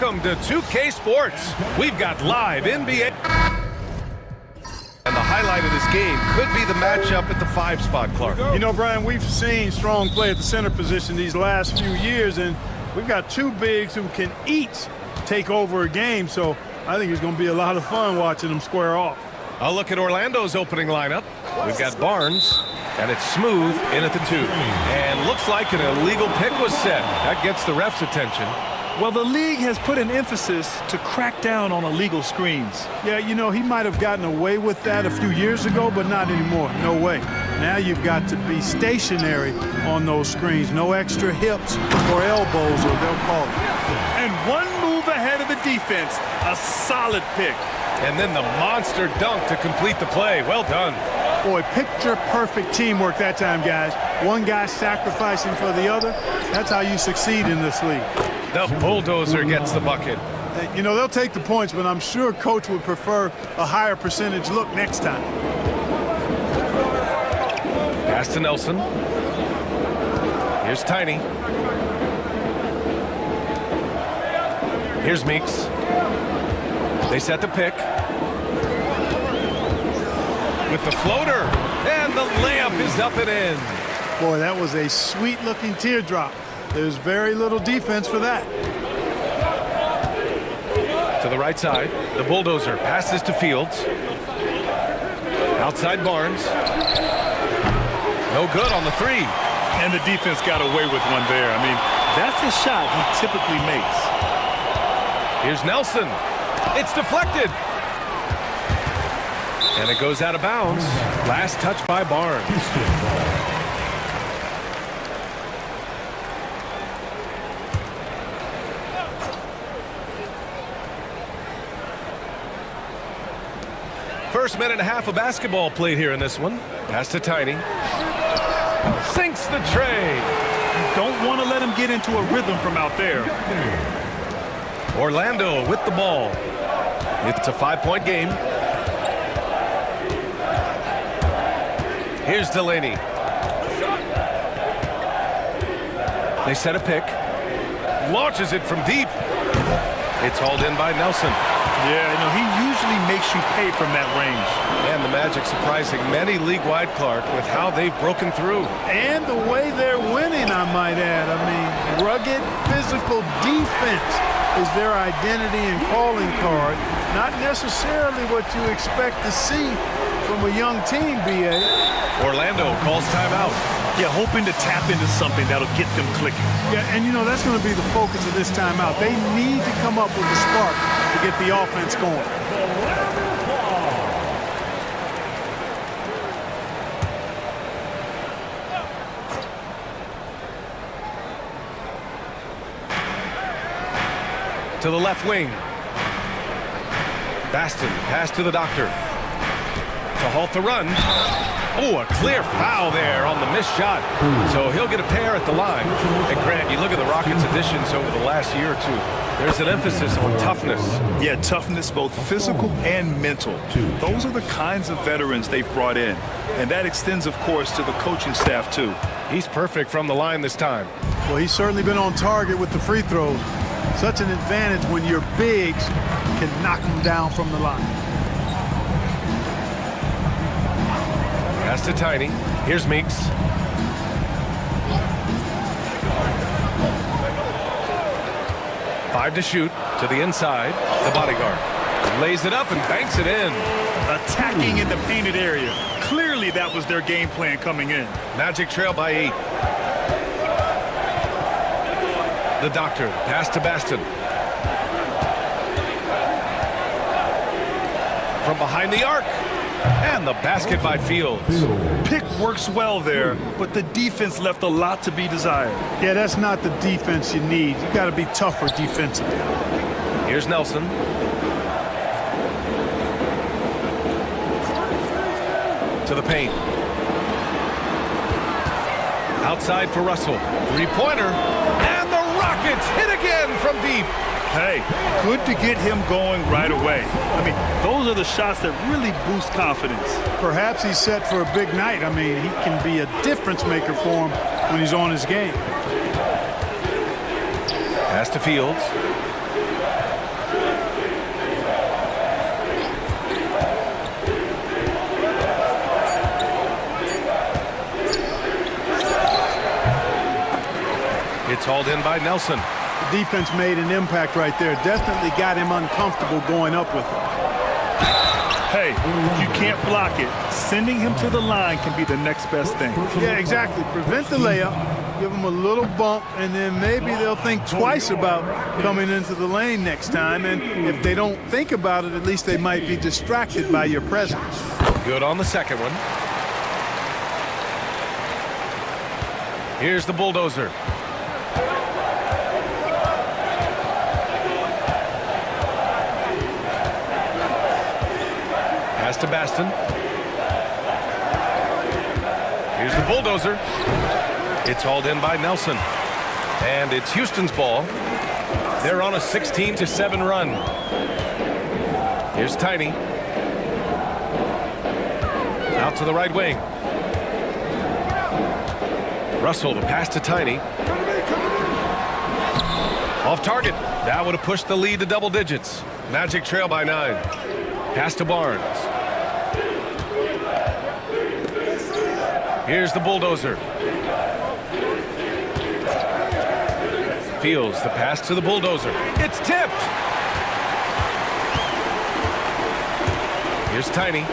Welcome to 2K Sports. We've got live NBA. And the highlight of this game could be the matchup at the 5 spot, Clark. You know, Brian, we've seen strong play at the center position these last few years, and we've got two bigs who can each take over a game, so I think it's going to be a lot of fun watching them square off. I'll look at Orlando's opening lineup. We've got Barnes, and it's Smooth in at the 2. And looks like an illegal pick was set. That gets the ref's attention. Well, the league has put an emphasis to crack down on illegal screens. Yeah, you know, he might have gotten away with that a few years ago, but not anymore. No way. Now you've got to be stationary on those screens. No extra hips or elbows, or they'll call it. And one move ahead of the defense. A solid pick. And then the monster dunk to complete the play. Well done. Boy, picture-perfect teamwork that time, guys. One guy sacrificing for the other. That's how you succeed in this league. The bulldozer gets the bucket. You know, they'll take the points, but I'm sure Coach would prefer a higher percentage look next time. Pass to Nelson. Here's Tiny. Here's Meeks. They set the pick. With the floater. And the layup is up and in. Boy, that was a sweet-looking teardrop. There's very little defense for that. To the right side, the bulldozer passes to Fields. Outside Barnes. No good on the 3. And the defense got away with one there. I mean, that's a shot he typically makes. Here's Nelson. It's deflected. And it goes out of bounds. Last touch by Barnes. First minute and a half of basketball played here in this one. Pass to Tiny. Sinks the tray. You don't want to let him get into a rhythm from out there. Orlando with the ball. It's a 5-point game. Here's Delaney. They set a pick. Launches it from deep. It's hauled in by Nelson. Yeah, you know, he usually makes you pay from that range. And the Magic surprising many league-wide, Clark, with how they've broken through. And the way they're winning, I might add. I mean, rugged, physical defense is their identity and calling card. Not necessarily what you expect to see from a young team, B.A. Orlando calls timeout. Yeah, hoping to tap into something that'll get them clicking. Yeah, and you know, that's going to be the focus of this timeout. They need to come up with a spark to get the offense going. To the left wing. Baston, pass to the doctor. To halt the run. Oh, a clear foul there on the missed shot. So he'll get a pair at the line. And Grant, you look at the Rockets' additions over the last year or two. There's an emphasis on toughness. Yeah, toughness, both physical and mental. Those are the kinds of veterans they've brought in. And that extends, of course, to the coaching staff, too. He's perfect from the line this time. Well, he's certainly been on target with the free throws. Such an advantage when your bigs can knock them down from the line. Pass to Tiny. Here's Meeks. Five to shoot. To the inside. The bodyguard lays it up and banks it in. Attacking in the painted area. Clearly that was their game plan coming in. Magic trail by 8. The doctor. Pass to Baston. From behind the arc. And the basket by Fields. Pick works well there, but the defense left a lot to be desired. Yeah, that's not the defense you need. You got to be tougher defensively. Here's Nelson. To the paint. Outside for Russell. Three-pointer. And the Rockets hit again from deep. Hey, good to get him going right away. I mean, those are the shots that really boost confidence. Perhaps he's set for a big night. I mean, he can be a difference maker for him when he's on his game. Pass to Fields. hauled in by Nelson. The defense made an impact right there. Definitely got him uncomfortable going up with it. Hey, if you can't block it, sending him to the line can be the next best thing. Yeah, exactly. Prevent the layup, give them a little bump, and then maybe they'll think twice about coming into the lane next time. And if they don't think about it, at least they might be distracted by your presence. Good on the second one. Here's the bulldozer. Pass to Baston. Here's the bulldozer. It's hauled in by Nelson. And it's Houston's ball. They're on a 16-7 run. Here's Tiny. Out to the right wing. Russell, the pass to Tiny. Off target. That would have pushed the lead to double digits. Magic trail by 9. Pass to Barnes. Here's the bulldozer. Fields the pass to the bulldozer. It's tipped. Here's Tiny.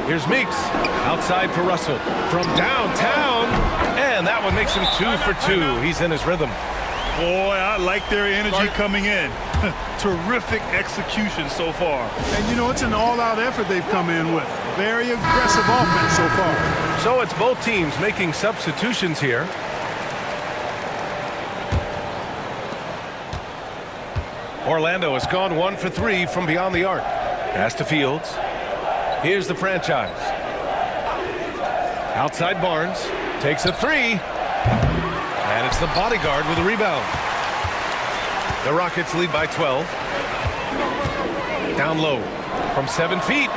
Here's Meeks. Outside for Russell. From downtown. And that one makes him 2 for 2. He's in his rhythm. Boy, I like their energy coming in. Terrific execution so far. And, you know, it's an all-out effort they've come in with. Very aggressive offense so far. So it's both teams making substitutions here. Orlando has gone 1 for 3 from beyond the arc. Pass to Fields. Here's the franchise. Outside Barnes. Takes a 3. And it's the bodyguard with a rebound. The Rockets lead by 12. Down low from 7 feet.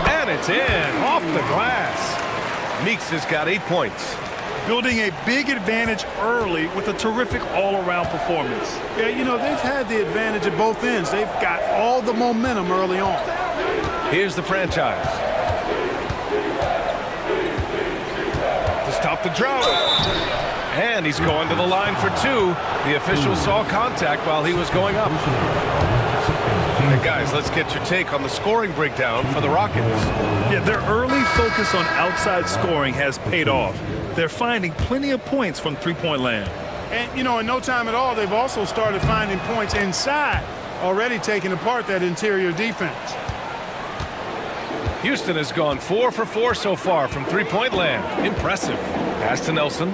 And it's in off the glass. Meeks has got 8 points. Building a big advantage early with a terrific all-around performance. Yeah, you know, they've had the advantage at both ends. They've got all the momentum early on. Here's the franchise. To stop the drought. And he's going to the line for 2. The official saw contact while he was going up. And guys, let's get your take on the scoring breakdown for the Rockets. Yeah, their early focus on outside scoring has paid off. They're finding plenty of points from three-point land. And, you know, in no time at all, they've also started finding points inside, already taking apart that interior defense. Houston has gone 4 for 4 so far from three-point land. Impressive. Pass to Nelson.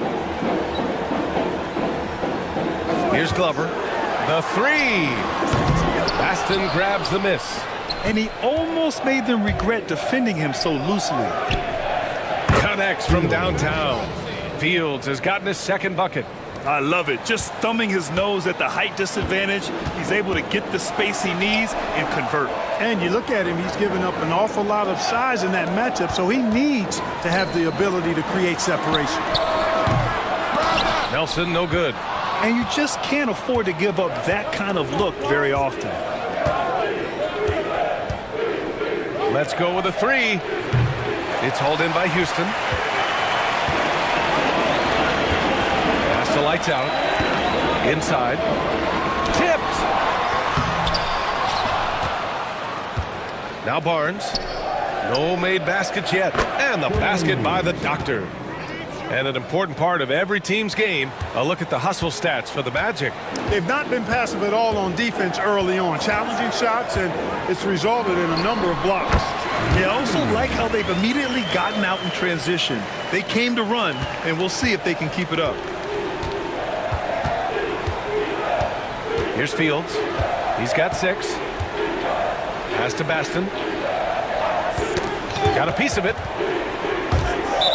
Here's Glover. The 3. Baston grabs the miss. And he almost made them regret defending him so loosely. Connects from downtown. Fields has gotten his second bucket. I love it. Just thumbing his nose at the height disadvantage, he's able to get the space he needs and convert. And you look at him, he's given up an awful lot of size in that matchup, so he needs to have the ability to create separation. Nelson, no good. And you just can't afford to give up that kind of look very often. Let's go with a 3. It's hauled in by Houston. Pass to lights out. Inside. Tipped. Now Barnes. No made baskets yet. And the basket by the Doctor. And an important part of every team's game, a look at the hustle stats for the Magic. They've not been passive at all on defense early on. Challenging shots, and it's resulted in a number of blocks. They also like how they've immediately gotten out in transition. They came to run, and we'll see if they can keep it up. Here's Fields. He's got 6. Pass to Baston. Got a piece of it.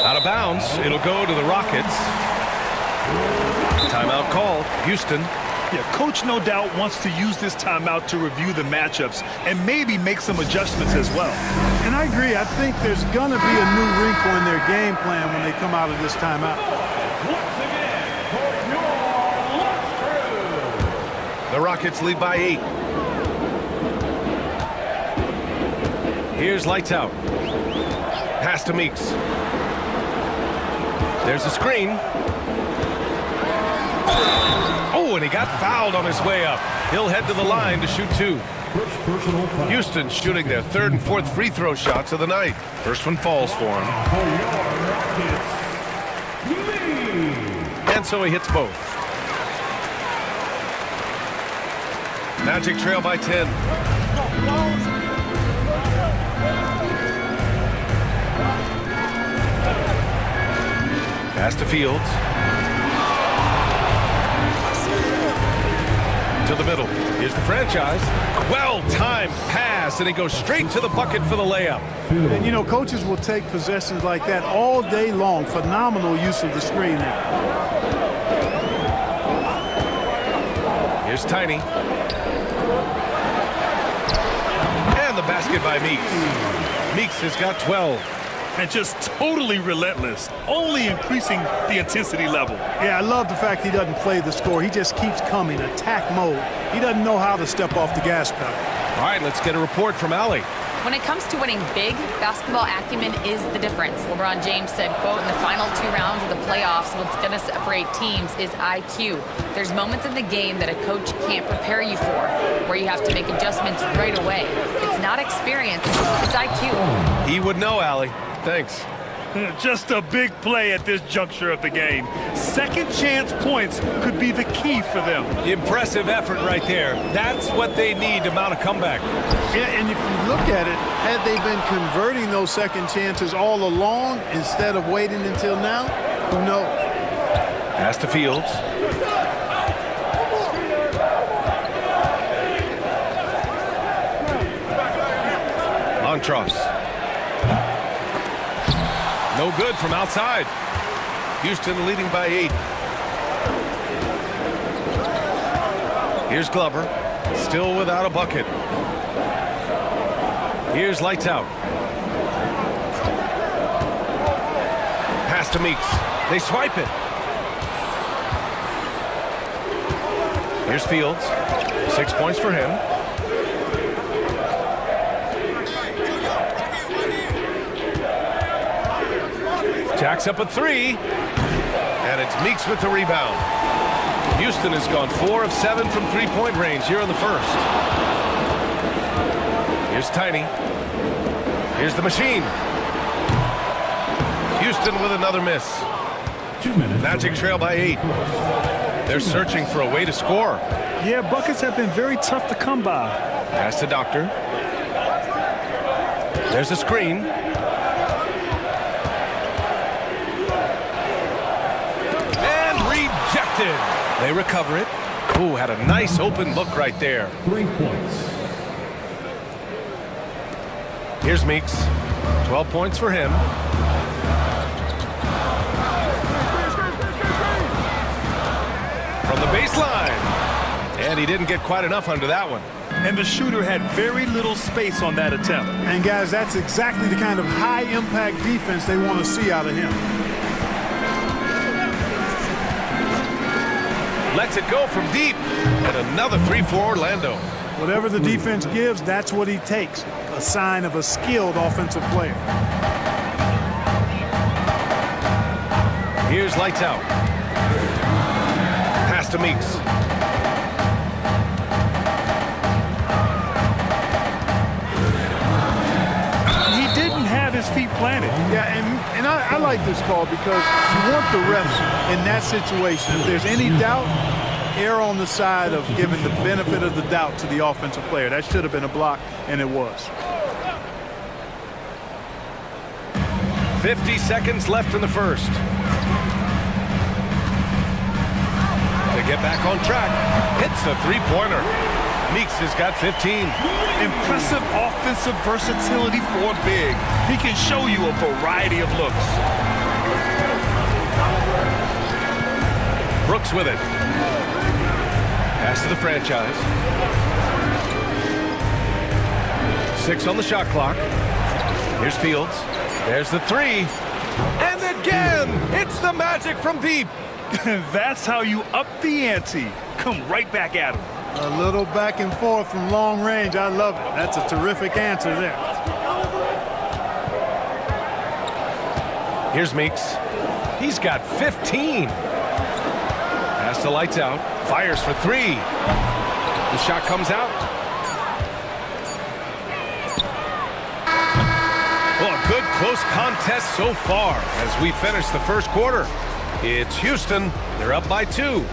Out of bounds. It'll go to the Rockets. Timeout called. Houston. Yeah, coach no doubt wants to use this timeout to review the matchups and maybe make some adjustments as well. And I agree. I think there's going to be a new wrinkle in their game plan when they come out of this timeout. The Rockets lead by 8. Here's lights out. Pass to Meeks. There's a screen. Oh, and he got fouled on his way up. He'll head to the line to shoot 2. Houston shooting their 3rd and 4th free throw shots of the night. First one falls for him. And so he hits both. Magic trail by 10. Pass to Fields. To the middle. Here's the franchise. Well-timed pass, and he goes straight to the bucket for the layup. And, you know, coaches will take possessions like that all day long. Phenomenal use of the screen there. Here's Tiny. And the basket by Meeks. Meeks has got 12. And just totally relentless, only increasing the intensity level. Yeah, I love the fact he doesn't play the score. He just keeps coming, attack mode. He doesn't know how to step off the gas pedal. All right, let's get a report from Allie. When it comes to winning big, basketball acumen is the difference. LeBron James said, quote, in the final 2 rounds of the playoffs, what's going to separate teams is IQ. There's moments in the game that a coach can't prepare you for, where you have to make adjustments right away. It's not experience, it's IQ. He would know, Allie. Thanks. Just a big play at this juncture of the game. Second chance points could be the key for them. Impressive effort right there. That's what they need to mount a comeback. Yeah, and if you look at it, had they been converting those second chances all along instead of waiting until now, who knows? Pass to Fields. Montross. No good from outside. Houston leading by 8. Here's Glover. Still without a bucket. Here's Lights Out. Pass to Meeks. They swipe it. Here's Fields. 6 points for him. Jacks up a 3, and it's Meeks with the rebound. Houston has gone 4 of 7 from 3-point range here in the first. Here's Tiny. Here's the machine. Houston with another miss. 2 minutes. Magic trail by 8. They're searching for a way to score. Yeah, buckets have been very tough to come by. Pass to Doctor. There's a screen. They recover it. Ooh, had a nice open look right there. 3 points. Here's Meeks. 12 points for him. From the baseline. And he didn't get quite enough under that one. And the shooter had very little space on that attempt. And, guys, that's exactly the kind of high-impact defense they want to see out of him. Lets it go from deep. And another 3 for Orlando. Whatever the defense gives, that's what he takes. A sign of a skilled offensive player. Here's Lights Out. Pass to Meeks. He didn't have his feet planted. Yeah, and I like this call because you want the refs in that situation. If there's any doubt, err on the side of giving the benefit of the doubt to the offensive player. That should have been a block, and it was. 50 seconds left in the first. To get back on track, hits the 3-pointer. Meeks has got 15. Impressive offensive versatility for a big. He can show you a variety of looks. Brooks with it. Pass to the franchise. 6 on the shot clock. Here's Fields. There's the 3. And again, it's the Magic from deep. That's how you up the ante. Come right back at him. A little back and forth from long range. I love it. That's a terrific answer there. Here's Meeks. He's got 15. Pass to lights out. Fires for 3. The shot comes out. Well, a good close contest so far as we finish the first quarter. It's Houston. They're up by 2.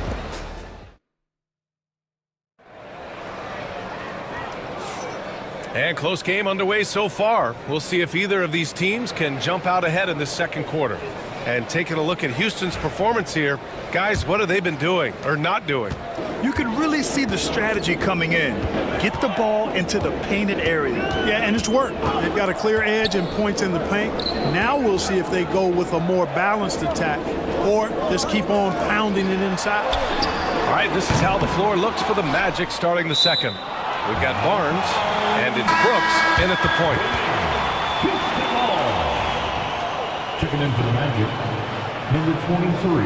And close game underway so far. We'll see if either of these teams can jump out ahead in this second quarter. And taking a look at Houston's performance here, guys, what have they been doing or not doing? You can really see the strategy coming in. Get the ball into the painted area. Yeah, and it's worked. They've got a clear edge and points in the paint. Now we'll see if they go with a more balanced attack or just keep on pounding it inside. All right, this is how the floor looks for the Magic starting the second. We've got Barnes, and it's Brooks in at the point. Checking in for the Magic, number 23,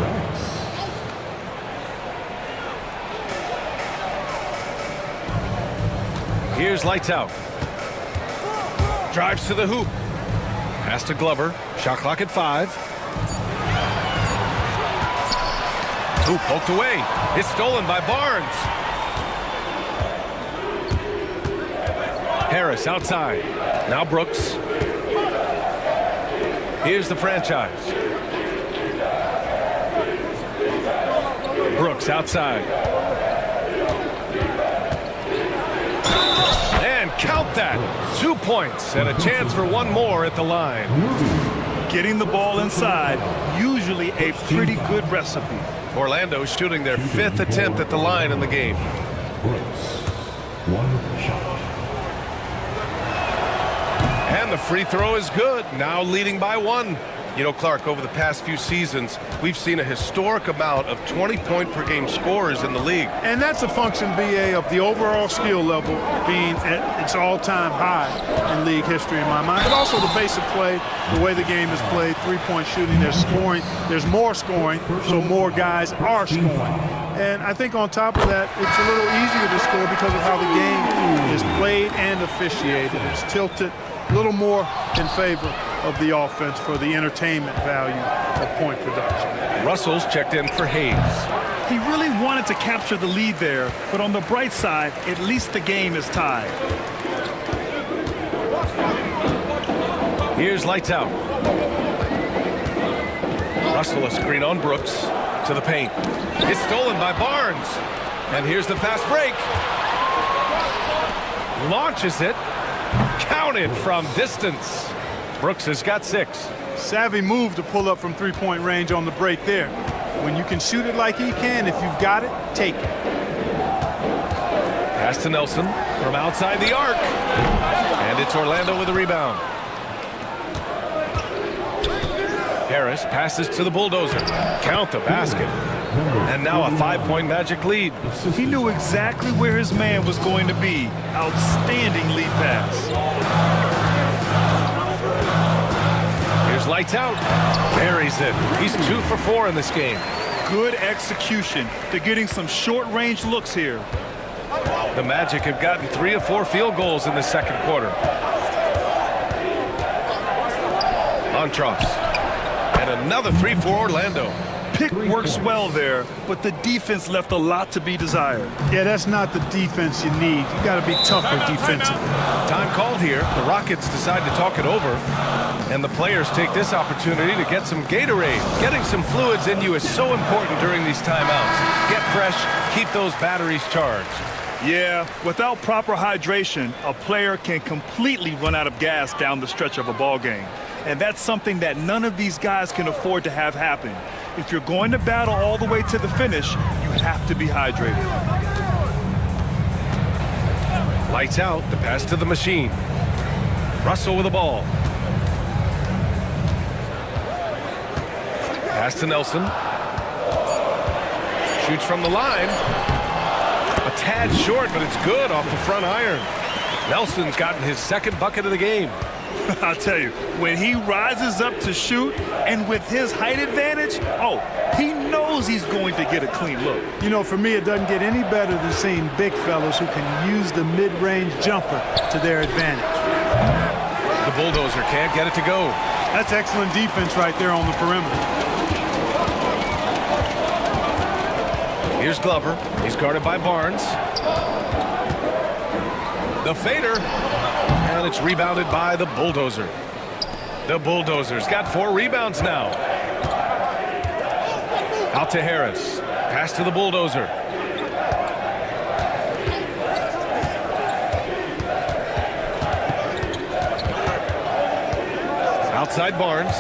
Rex. Here's lights out. Drives to the hoop. Pass to Glover. Shot clock at 5. Hoop poked away. It's stolen by Barnes. Harris outside. Now Brooks. Here's the franchise. Brooks outside. And count that. 2 points and a chance for one more at the line. Getting the ball inside, usually a pretty good recipe. Orlando shooting their 5th attempt at the line in the game. Brooks, 1 shot. And the free throw is good, now leading by 1. You know, Clark, over the past few seasons, we've seen a historic amount of 20-point-per-game scorers in the league. And that's a function, BA, of the overall skill level being at its all-time high in league history in my mind, but also the basic play, the way the game is played, three-point shooting, there's scoring, there's more scoring, so more guys are scoring. And I think on top of that, it's a little easier to score because of how the game is played and officiated. It's tilted a little more in favor of the offense for the entertainment value of point production. Russell's checked in for Hayes. He really wanted to capture the lead there, but on the bright side, at least the game is tied. Here's lights out. Russell a screen on Brooks to the paint. It's stolen by Barnes. And here's the fast break. Launches it. Counted from distance. Brooks has got 6. Savvy move to pull up from three-point range on the break there. When you can shoot it like he can, if you've got it, take it. Pass to Nelson from outside the arc. And it's Orlando with a rebound. Harris passes to the bulldozer. Count the basket. And now a 5-point Magic lead. He knew exactly where his man was going to be. Outstanding lead pass. Here's lights out. Buries it. He's 2 for 4 in this game. Good execution. They're getting some short-range looks here. The Magic have gotten 3 of 4 field goals in the second quarter. Montross. And another 3 for Orlando. Pick works well there, but the defense left a lot to be desired. Yeah, that's not the defense you need. You got to be tougher defensively. Time called here. The Rockets decide to talk it over. And the players take this opportunity to get some Gatorade. Getting some fluids in you is so important during these timeouts. Get fresh, keep those batteries charged. Yeah, without proper hydration, a player can completely run out of gas down the stretch of a ball game. And that's something that none of these guys can afford to have happen. If you're going to battle all the way to the finish, you have to be hydrated. Lights out, the pass to the machine. Russell with the ball. Pass to Nelson. Shoots from the line. A tad short, but it's good off the front iron. Nelson's gotten his 2nd bucket of the game. I'll tell you, when he rises up to shoot, and with his height advantage, he knows he's going to get a clean look. You know, for me, it doesn't get any better than seeing big fellas who can use the mid-range jumper to their advantage. The bulldozer can't get it to go. That's excellent defense right there on the perimeter. Here's Glover. He's guarded by Barnes. The fader. And it's rebounded by the bulldozer. The bulldozer's got 4 rebounds now. Out to Harris. Pass to the bulldozer. Outside Barnes.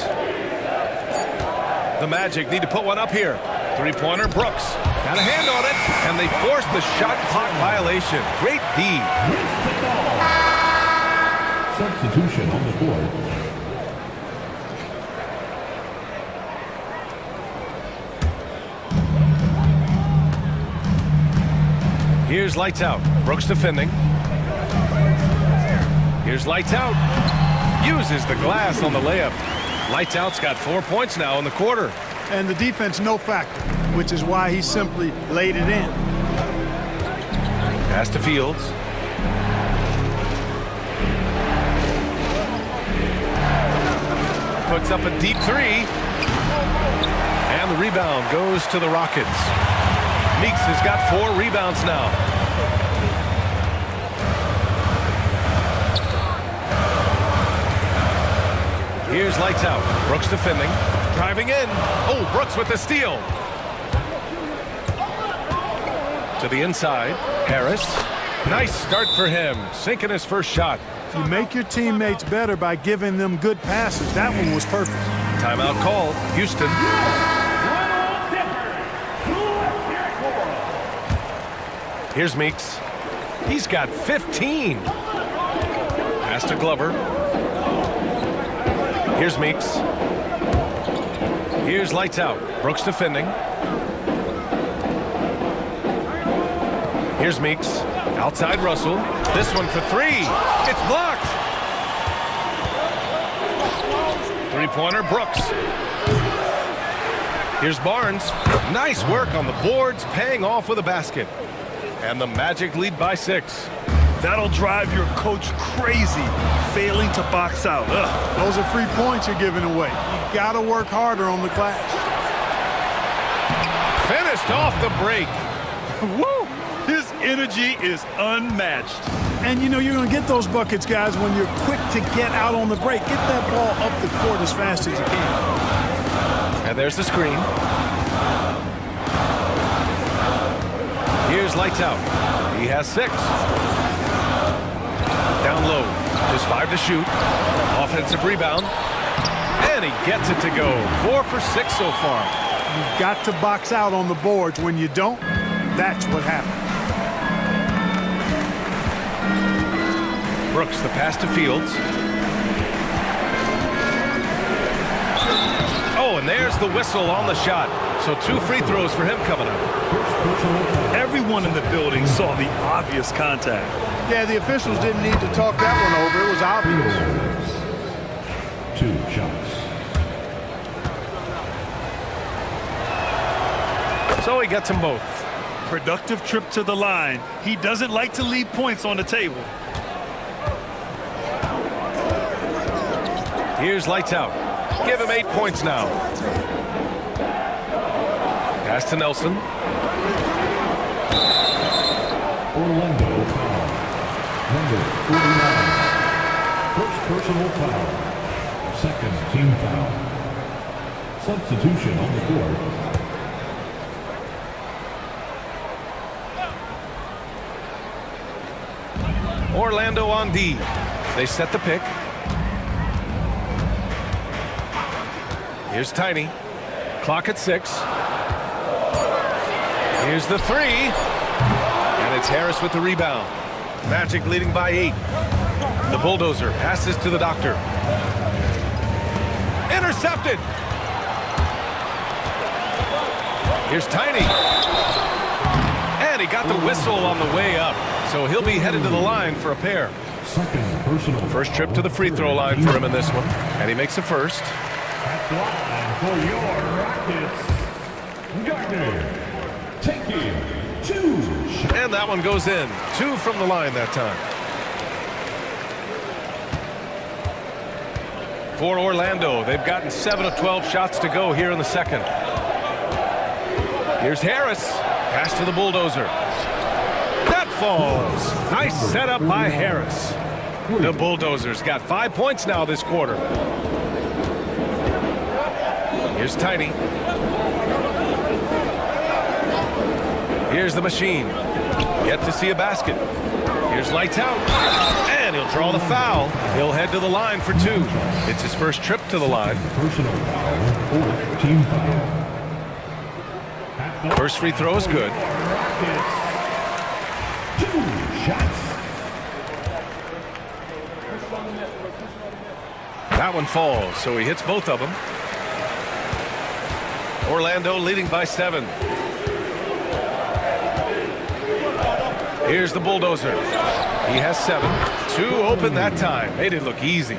The Magic need to put one up here. Three-pointer, Brooks. Got a hand on it, and they forced the shot clock violation. Great D. Substitution on the board. Here's lights out. Brooks defending. Here's lights out. Uses the glass on the layup. Lights out's got 4 points now in the quarter. And the defense no factor, which is why he simply laid it in. Pass to Fields. Puts up a deep 3. And the rebound goes to the Rockets. Meeks has got 4 rebounds now. Here's lights out. Brooks defending. Driving in. Oh, Brooks with the steal. To the inside. Harris. Nice start for him. Sinking his first shot. You make your teammates better by giving them good passes. That one was perfect. Timeout called. Houston. Here's Meeks. He's got 15. Pass to Glover. Here's Meeks. Here's lights out. Brooks defending. Here's Meeks. Outside Russell. This one for 3. It's blocked. Three-pointer, Brooks. Here's Barnes. Nice work on the boards, paying off with a basket. And the Magic lead by 6. That'll drive your coach crazy, failing to box out. Ugh. Those are free points you're giving away. You got to work harder on the glass. Finished off the break. Woo! His energy is unmatched. And you know you're going to get those buckets, guys, when you're quick to get out on the break. Get that ball up the court as fast as you can. And there's the screen. Here's lights out. He has 6. Down low. Just 5 to shoot. Offensive rebound. And he gets it to go. 4 for 6 so far. You've got to box out on the boards. When you don't, that's what happens. Brooks, the pass to Fields. Oh, and there's the whistle on the shot. So 2 free throws for him coming up. Everyone in the building saw the obvious contact. Yeah, the officials didn't need to talk that one over. It was obvious. 2 shots. So he gets them both. Productive trip to the line. He doesn't like to leave points on the table. Here's lights out. Give him 8 points now. Pass to Nelson. Orlando foul. Number 49. First personal foul. Second team foul. Substitution on the board. Orlando on D. They set the pick. Here's Tiny. Clock at 6. Here's the 3. And it's Harris with the rebound. Magic leading by 8. The bulldozer passes to the doctor. Intercepted. Here's Tiny. And he got the whistle on the way up. So he'll be headed to the line for a pair. Second personal. First trip to the free throw line for him in this one. And he makes a first. At line for your Rockets, Gardner, taking 2 shots. And that one goes in. 2 from the line that time. For Orlando, they've gotten 7 of 12 shots to go here in the second. Here's Harris. Pass to the bulldozer. That falls. Nice setup by Harris. The Bulldozers got 5 points now this quarter. Here's Tiny. Here's the machine. Yet to see a basket. Here's lights out. And he'll draw the foul. He'll head to the line for 2. It's his first trip to the line. Personal foul, 4th team foul. First free throw is good. Rockets. 2 shots. That one falls, so he hits both of them. Orlando leading by 7. Here's the bulldozer. He has 7. 2 open that time. Made it look easy.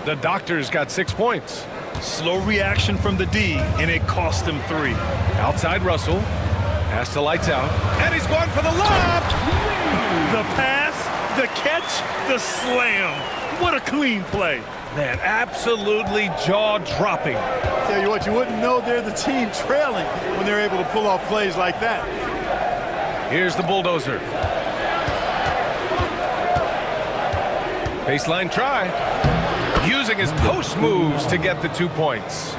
The Doctors got 6 points. Slow reaction from the D, and it cost him 3. Outside Russell. Pass to lights out. And he's going for the lob. The pass, the catch, the slam. What a clean play. Man, absolutely jaw-dropping. Tell you what, you wouldn't know they're the team trailing when they're able to pull off plays like that. Here's the bulldozer. Baseline try. Using his post moves to get the 2 points.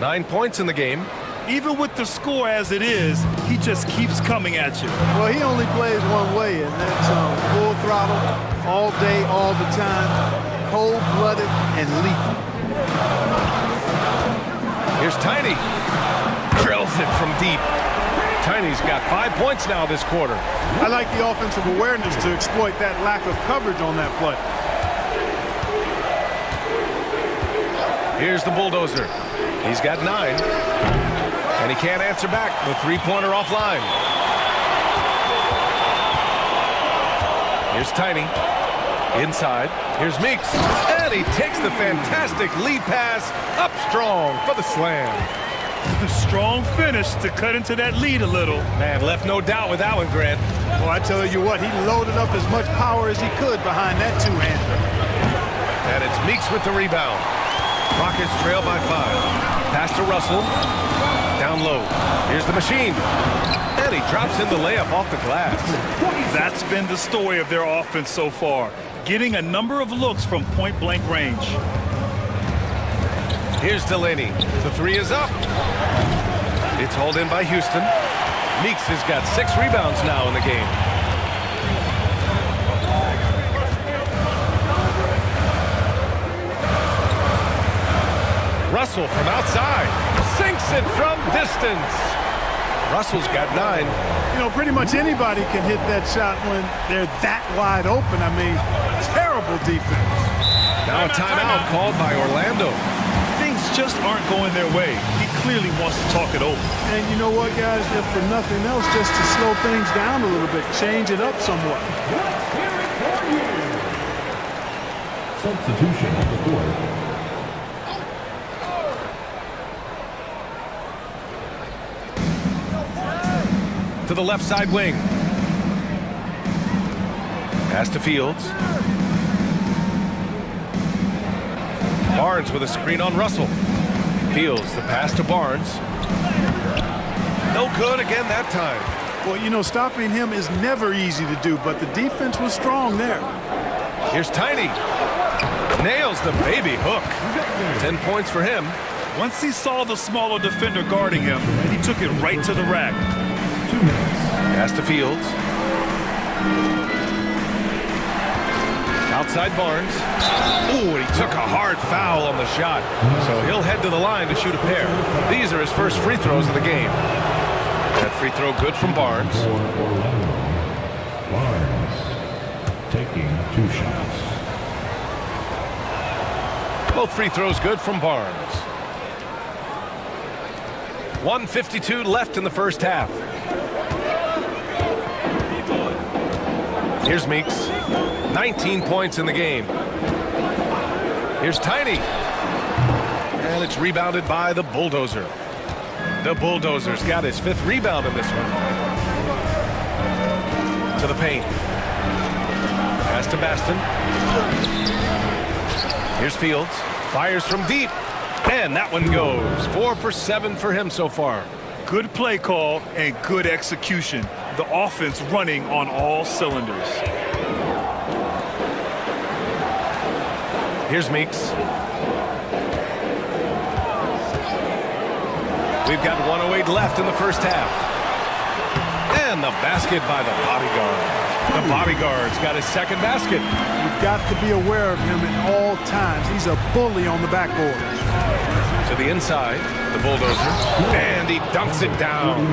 9 points in the game. Even with the score as it is, he just keeps coming at you. Well, he only plays one way, and that's full throttle, all day, all the time, cold-blooded and lethal. Here's Tiny. Drills it from deep. Tiny's got 5 points now this quarter. I like the offensive awareness to exploit that lack of coverage on that play. Here's the bulldozer. He's got 9. And he can't answer back. The three-pointer offline. Here's Tiny. Inside. Here's Meeks. And he takes the fantastic lead pass up strong for the slam. The strong finish to cut into that lead a little. Man, left no doubt with that one, Grant. Well, I tell you what, he loaded up as much power as he could behind that two-hander. And it's Meeks with the rebound. Rockets trail by 5. Pass to Russell. Down low. Here's the machine. And he drops in the layup off the glass. That's been the story of their offense so far, getting a number of looks from point-blank range. Here's Delaney. The 3 is up. It's hauled in by Houston. Meeks has got 6 rebounds now in the game. Russell from outside. Sinks it from distance. Russell's got 9. You know, pretty much anybody can hit that shot when they're that wide open. I mean, terrible defense. Now a timeout called by Orlando. Things just aren't going their way. He clearly wants to talk it over. And you know what, guys? If for nothing else, just to slow things down a little bit, change it up somewhat. Let's hear it for you. Substitution on the court. To the left side wing. Pass to Fields. Barnes with a screen on Russell. Fields the pass to Barnes. No good again that time. Well, you know, stopping him is never easy to do, but the defense was strong there. Here's Tiny. Nails the baby hook. 10 points for him. Once he saw the smaller defender guarding him, he took it right to the rack. 2 minutes. Pass to Fields. Outside Barnes. Ooh, he took a hard foul on the shot. So he'll head to the line to shoot a pair. These are his first free throws of the game. That free throw good from Barnes. For Orlando. Barnes taking 2 shots. Both free throws good from Barnes. 1:52 left in the first half. Here's Meeks. 19 points in the game. Here's Tiny. And it's rebounded by the Bulldozer. The Bulldozer's got his 5th rebound in this one. To the paint. Pass to Baston. Here's Fields. Fires from deep. And that one goes. 4 for 7 for him so far. Good play call and good execution. The offense running on all cylinders. Here's Meeks. We've got 1:08 left in the first half. And the basket by the bodyguard. The bodyguard's got his second basket. You've got to be aware of him at all times. He's a bully on the backboard. To the inside, the bulldozer. And he dunks it down.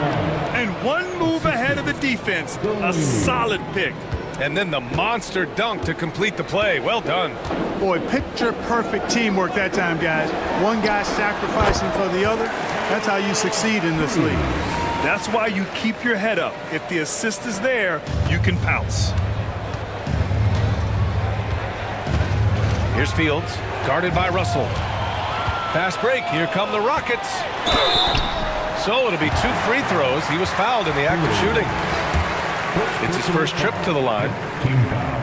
And one move ahead of the defense. A solid pick. And then the monster dunk to complete the play. Well done. Boy, picture-perfect teamwork that time, guys. One guy sacrificing for the other. That's how you succeed in this league. That's why you keep your head up. If the assist is there, you can pounce. Here's Fields, guarded by Russell. Fast break, here come the Rockets. So it'll be 2 free throws. He was fouled in the act of shooting. It's his first trip to the line. Team foul.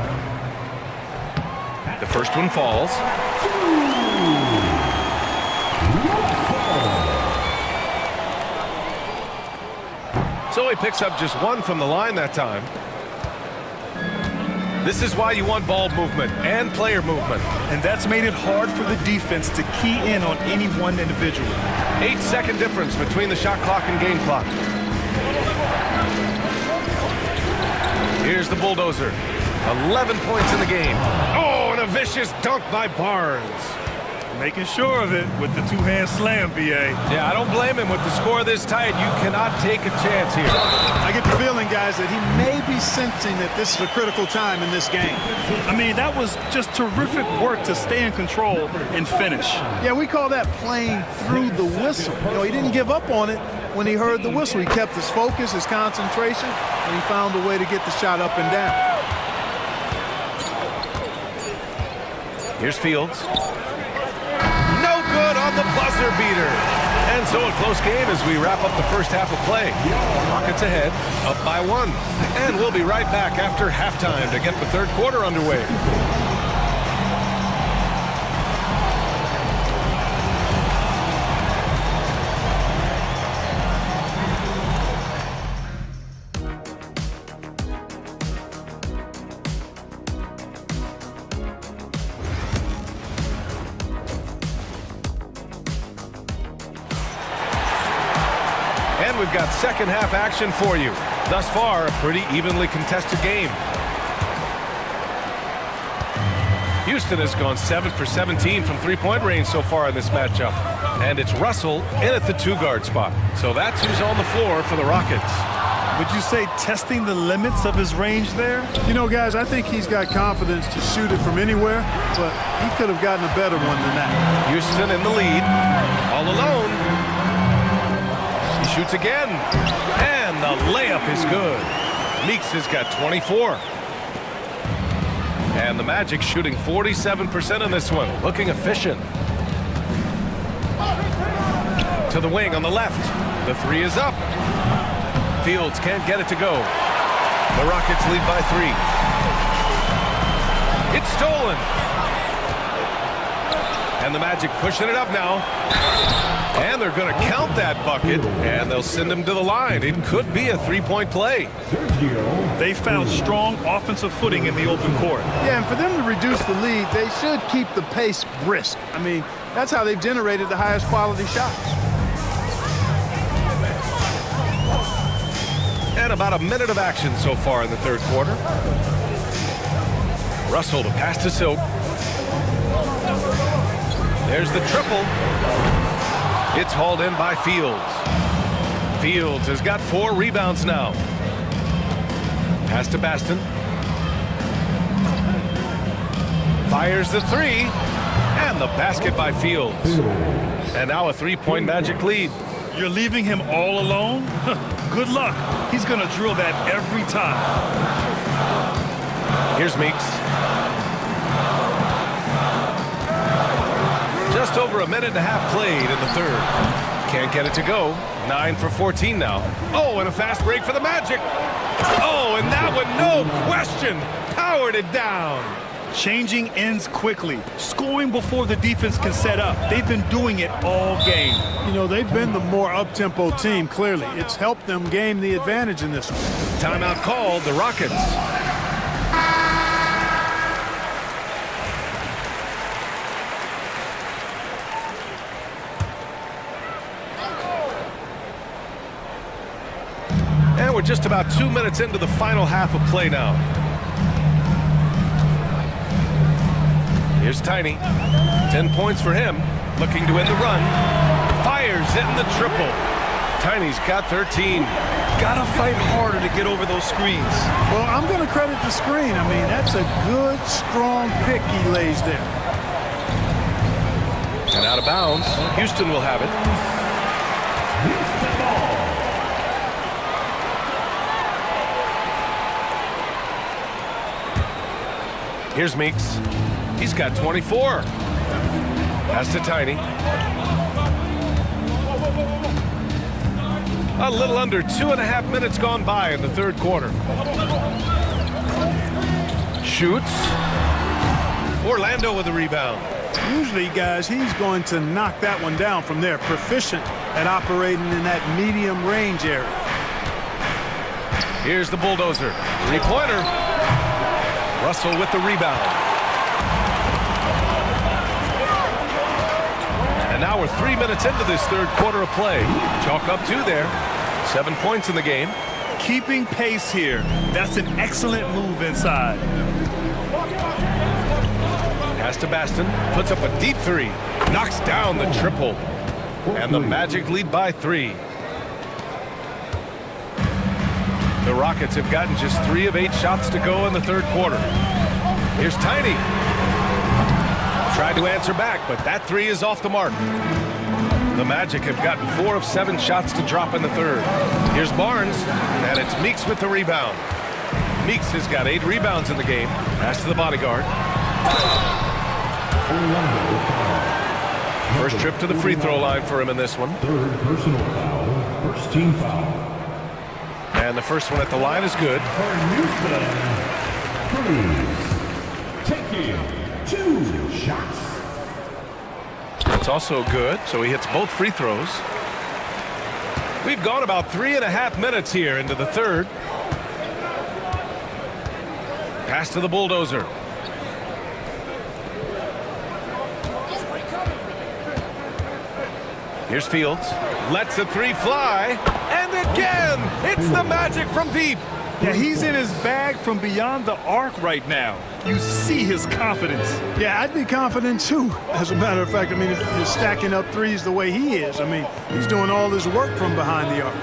The first one falls. So he picks up just 1 from the line that time. This is why you want ball movement and player movement. And that's made it hard for the defense to key in on any one individual. 8-second difference between the shot clock and game clock. Here's the bulldozer. 11 points in the game. Oh, and a vicious dunk by Barnes. Making sure of it with the two-hand slam, B.A. Yeah, I don't blame him. With the score this tight, you cannot take a chance here. I get the feeling, guys, that he may be sensing that this is a critical time in this game. I mean, that was just terrific work to stay in control and finish. Yeah, we call that playing through the whistle. You know, he didn't give up on it when he heard the whistle. He kept his focus, his concentration, and he found a way to get the shot up and down. Here's Fields. No good on the buzzer beater. And so a close game as we wrap up the first half of play. Rockets ahead, up by 1. And we'll be right back after halftime to get the third quarter underway. And we've got second half action for you. Thus far, a pretty evenly contested game. Houston has gone 7 for 17 from three-point range so far in this matchup. And it's Russell in at the 2-guard spot. So that's who's on the floor for the Rockets. Would you say testing the limits of his range there? You know, guys, I think he's got confidence to shoot it from anywhere, but he could have gotten a better one than that. Houston in the lead, all alone. He shoots again, and the layup is good. Meeks has got 24. And the Magic shooting 47% on this one, looking efficient. To the wing on the left. The 3 is up. Fields can't get it to go. The Rockets lead by 3. It's stolen. And the Magic pushing it up now. And they're going to count that bucket, and they'll send him to the line. It could be a three-point play. They found strong offensive footing in the open court. Yeah, and for them to reduce the lead, they should keep the pace brisk. I mean, that's how they've generated the highest quality shots. And about a minute of action so far in the third quarter. Russell to pass to Silk. There's the triple. It's hauled in by Fields. Fields has got 4 rebounds now. Pass to Baston. Fires the 3. And the basket by Fields. And now a 3-point Magic lead. You're leaving him all alone? Good luck. He's going to drill that every time. Here's Meeks. Just over a minute and a half played in the third. Can't get it to go. 9 for 14 now. Oh, and a fast break for the Magic. Oh, and that one, no question, powered it down. Changing ends quickly, scoring before the defense can set up. They've been doing it all game. You know, they've been the more up-tempo team, clearly. It's helped them gain the advantage in this one. Timeout called, the Rockets. And we're just about 2 minutes into the final half of play now. Here's Tiny. 10 points for him. Looking to end the run. Fires in the triple. Tiny's got 13. Gotta fight harder to get over those screens. Well, I'm going to credit the screen. I mean, that's a good, strong pick he lays there. And out of bounds. Houston will have it. Here's Meeks. He's got 24. Pass to Tiny. A little under 2.5 minutes gone by in the third quarter. Shoots. Orlando with the rebound. Usually, guys, he's going to knock that one down from there. Proficient at operating in that medium range area. Here's the bulldozer. Three-pointer. Russell with the rebound. And now we're 3 minutes into this third quarter of play. Chalk up 2 there. 7 points in the game. Keeping pace here. That's an excellent move inside. Pass to Baston. Puts up a deep 3. Knocks down the triple. And the Magic lead by 3. The Rockets have gotten just 3 of 8 shots to go in the third quarter. Here's Tiny. Tried to answer back, but that 3 is off the mark. The Magic have gotten 4 of 7 shots to drop in the third. Here's Barnes, and it's Meeks with the rebound. Meeks has got 8 rebounds in the game. Pass to the bodyguard. First trip to the free throw line for him in this one. Third personal foul. First team foul. And the first one at the line is good. Cruz taking 2 shots. It's also good, so he hits both free throws. We've gone about 3.5 minutes here into the third. Pass to the bulldozer. Here's Fields. Lets the 3 fly. And again, it's the Magic from deep. Yeah, he's in his bag from beyond the arc right now. You see his confidence. Yeah, I'd be confident too. As a matter of fact, I mean, if you're stacking up threes the way he is, I mean, he's doing all his work from behind the arc.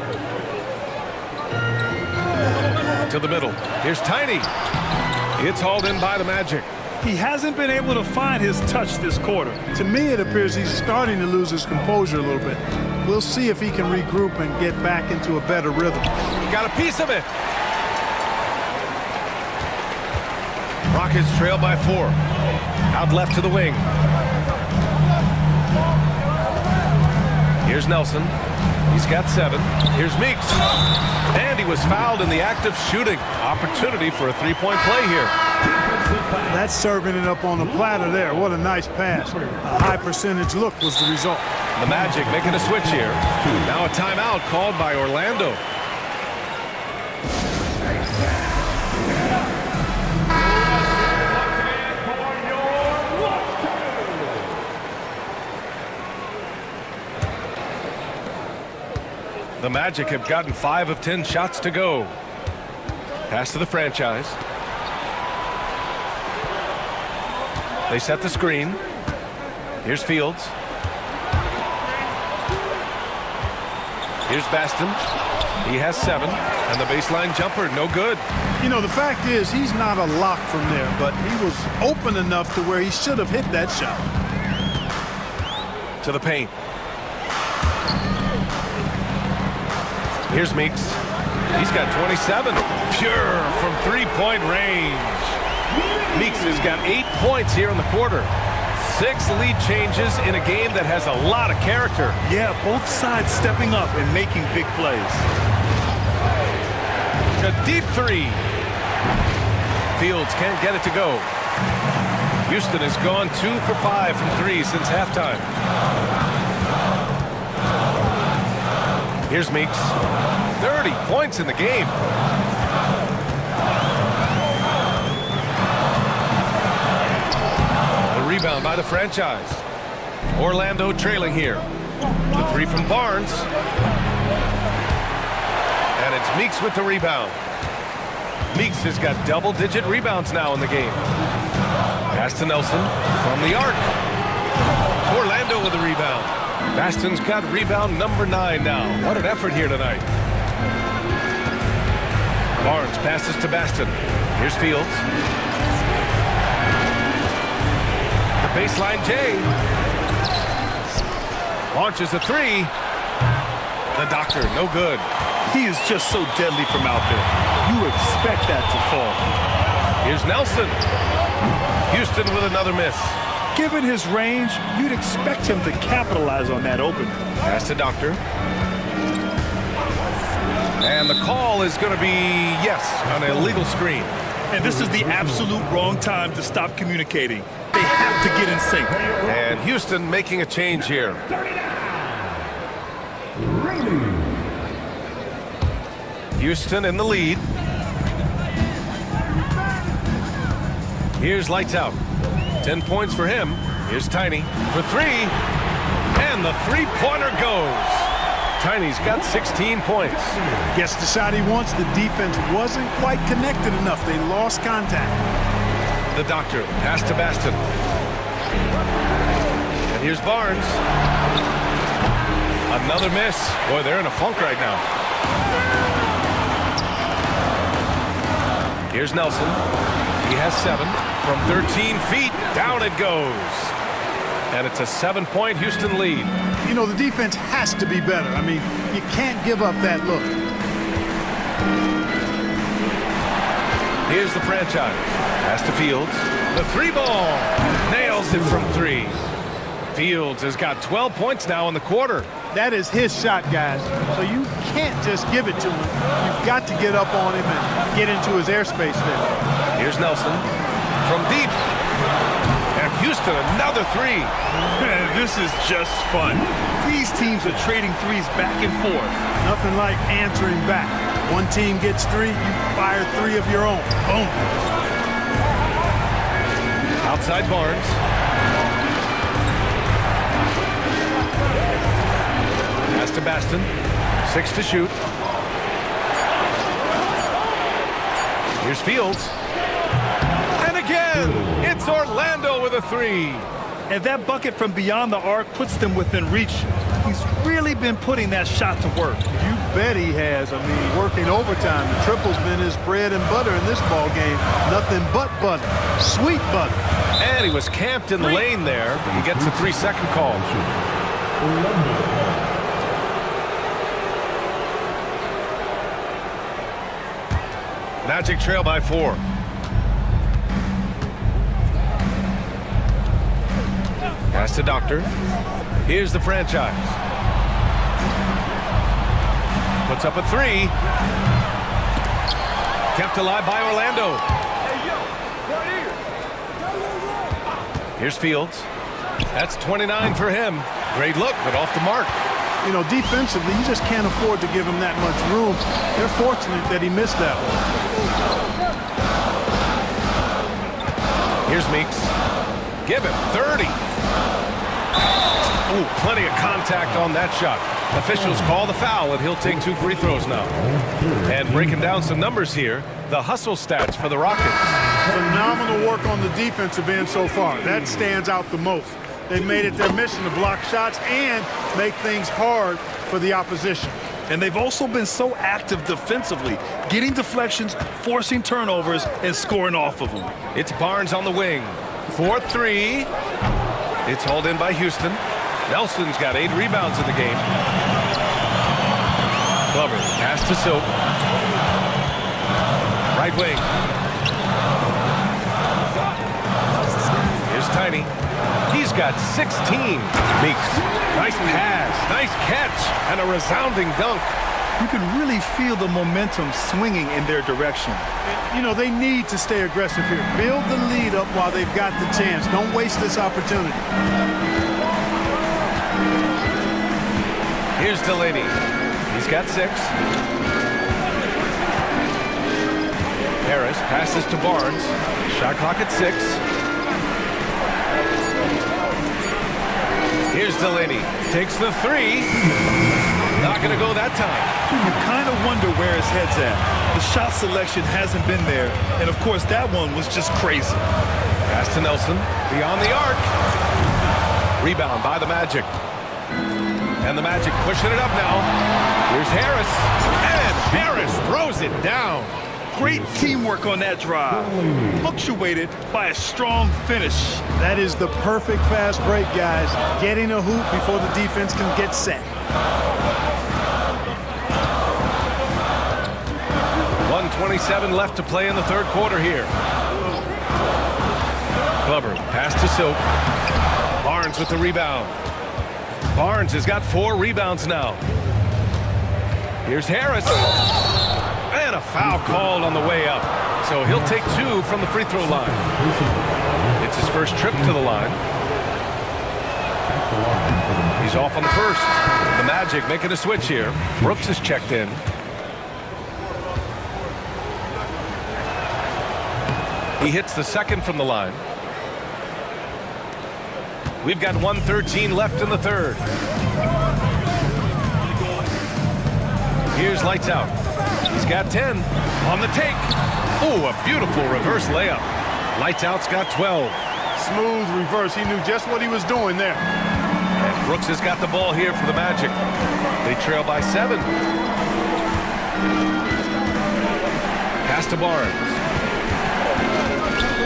To the middle. Here's Tiny. It's hauled in by the Magic. He hasn't been able to find his touch this quarter. To me, it appears he's starting to lose his composure a little bit. We'll see if he can regroup and get back into a better rhythm. Got a piece of it. Rockets trail by 4. Out left to the wing. Here's Nelson. He's got 7. Here's Meeks. And he was fouled in the act of shooting. Opportunity for a 3-point play here. That's serving it up on the platter there. What a nice pass. A high percentage look was the result. The Magic making a switch here. Now a timeout called by Orlando. The Magic have gotten 5 of 10 shots to go. Pass to the franchise. They set the screen. Here's Fields. Here's Baston. He has 7. And the baseline jumper, no good. You know, the fact is he's not a lock from there, but he was open enough to where he should have hit that shot. To the paint. Here's Meeks. He's got 27. Pure from 3-point range. Meeks has got 8 points here in the quarter. 6 lead changes in a game that has a lot of character. Yeah, both sides stepping up and making big plays. A deep 3. Fields can't get it to go. Houston has gone 2 for 5 from 3 since halftime. Here's Meeks. 30 points in the game. The rebound by the franchise. Orlando trailing here. The three from Barnes. And it's Meeks with the rebound. Meeks has got double-digit rebounds now in the game. Pass to Nelson from the arc. Orlando with the rebound. Baston's got rebound number 9 now. What an effort here tonight. Barnes passes to Baston. Here's Fields. The baseline J. Launches a 3. The Doctor, no good. He is just so deadly from out there. You expect that to fall. Here's Nelson. Houston with another miss. Given his range, you'd expect him to capitalize on that opening. Pass to Doctor. And the call is going to be, yes, an illegal screen. And this is the absolute wrong time to stop communicating. They have to get in sync. And Houston making a change here. Houston in the lead. Here's Lights Out. 10 points for him. Here's Tiny for 3. And the three-pointer goes. Tiny's got 16 points. Gets the shot he wants. The defense wasn't quite connected enough. They lost contact. The Doctor, pass to Baston. And here's Barnes. Another miss. Boy, they're in a funk right now. Here's Nelson. He has 7. From 13 feet, down it goes. And it's a 7-point Houston lead. You know, the defense has to be better. I mean, you can't give up that look. Here's the franchise. Pass to Fields. The 3-ball. Nails it from 3. Fields has got 12 points now in the quarter. That is his shot, guys. So you can't just give it to him. You've got to get up on him and get into his airspace there. Here's Nelson from deep. And Houston, another 3. Man, this is just fun. These teams are trading threes back and forth. Nothing like answering back. One team gets 3, you fire 3 of your own. Boom. Outside Barnes. Pass to Baston. 6 to shoot. Here's Fields. And again, it's Orlando with a 3. And that bucket from beyond the arc puts them within reach. He's really been putting that shot to work. You bet he has. I mean, working overtime. The triple's been his bread and butter in this ball game. Nothing but butter. Sweet butter. And he was camped in the lane there. He gets a 3-second call. Magic trail by 4. Pass to Doctor. Here's the franchise. Puts up a 3. Kept alive by Orlando. Here's Fields. That's 29 for him. Great look, but off the mark. You know, defensively, you just can't afford to give him that much room. They're fortunate that he missed that one. Here's Meeks. Give him 30. Oh, plenty of contact on that shot. Officials call the foul, and he'll take 2 free throws now. And breaking down some numbers here, the hustle stats for the Rockets. Phenomenal work on the defensive end so far. That stands out the most. They've made it their mission to block shots and make things hard for the opposition. And they've also been so active defensively, getting deflections, forcing turnovers, and scoring off of them. It's Barnes on the wing. 4-3. It's hauled in by Houston. Nelson's got 8 rebounds in the game. Glover, pass to Silk. Right wing. Here's Tiny. He's got 16. Meeks, nice pass, nice catch, and a resounding dunk. You can really feel the momentum swinging in their direction. You know, they need to stay aggressive here. Build the lead up while they've got the chance. Don't waste this opportunity. Here's Delaney. He's got 6. Harris passes to Barnes. Shot clock at 6. Here's Delaney. Takes the 3. Not going to go that time. You kind of wonder where his head's at. The shot selection hasn't been there. And, of course, that one was just crazy. Pass to Nelson. Beyond the arc. Rebound by the Magic. And the Magic pushing it up now. Here's Harris. And Harris throws it down. Great teamwork on that drive. Punctuated by a strong finish. That is the perfect fast break, guys. Getting a hoop before the defense can get set. 1:27 left to play in the third quarter here. Glover, pass to Silk. Barnes with the rebound. Barnes has got 4 rebounds now. Here's Harris. And a foul called on the way up. So he'll take 2 from the free throw line. It's his first trip to the line. He's off on the first. The Magic making a switch here. Brooks is checked in. He hits the second from the line. We've got 1:13 left in the third. Here's lights out. He's got 10 on the take. Oh, a beautiful reverse layup. Lights out's got 12. Smooth reverse. He knew just what he was doing there. And Brooks has got the ball here for the Magic. They trail by 7. Pass to Barnes.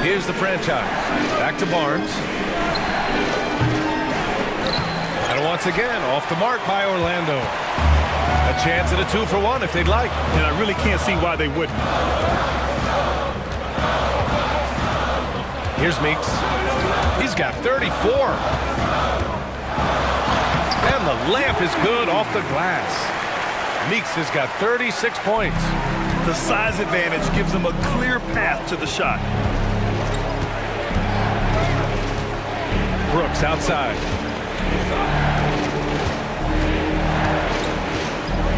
Here's the franchise. Back to Barnes. And once again, off the mark by Orlando. A chance at a 2-for-1 if they'd like. And I really can't see why they wouldn't. Here's Meeks. He's got 34. And the layup is good off the glass. Meeks has got 36 points. The size advantage gives them a clear path to the shot. Brooks outside.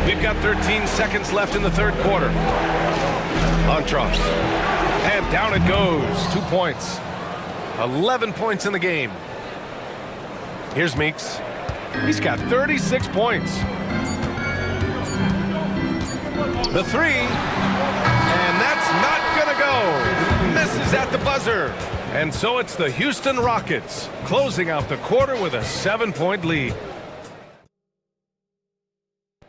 We've got 13 seconds left in the third quarter. Montross. And down it goes. 2 points. 11 points in the game. Here's Meeks. He's got 36 points. The 3. And that's not going to go. Misses at the buzzer. And so it's the Houston Rockets closing out the quarter with a 7-point lead.